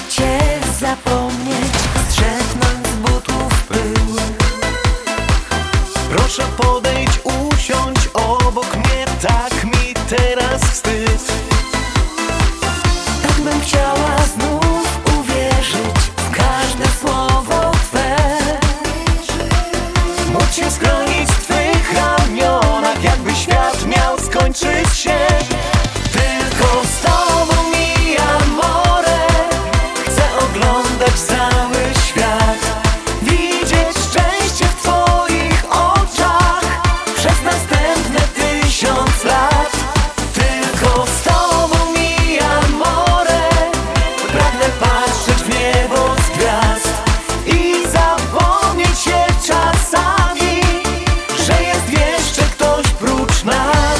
Cię zapomnieć, strzepnąć z butów pył. Proszę podejdź, usiądź obok mnie, tak mi teraz wstyd. Tak bym chciała znów uwierzyć w każde słowo Twe. Móc się schronić w Twych ramionach, jakby świat miał skończyć się. Tylko z Tobą mi amore, chcę oglądać cały świat, widzieć szczęście w Twoich oczach przez następne 1000 lat. Tylko z Tobą mi amore, pragnę patrzeć w niebo z gwiazd i zapomnieć się czasami, że jest jeszcze ktoś prócz nas.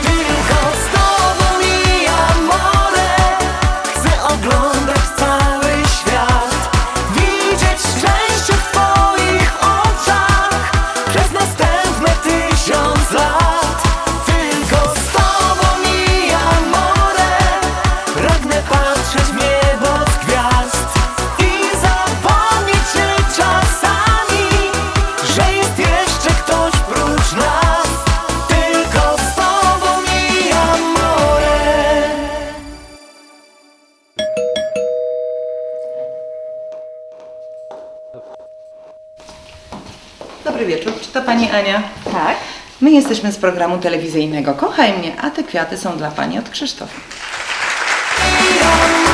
Tylko z Tobą mi amore, chcę oglądać cały świat, widzieć szczęście w Twoich oczach przez następne 1000 lat. Tylko z Tobą mi amore, pragnę patrzeć w niebo z gwiazd i zapomnieć się czasami, że jest jeszcze ktoś prócz nas. Tylko z Tobą mi amore. Dobry wieczór, czy to Pani Ania? Tak. My jesteśmy z programu telewizyjnego Kochaj mnie, a te kwiaty są dla Pani od Krzysztofa. Amore.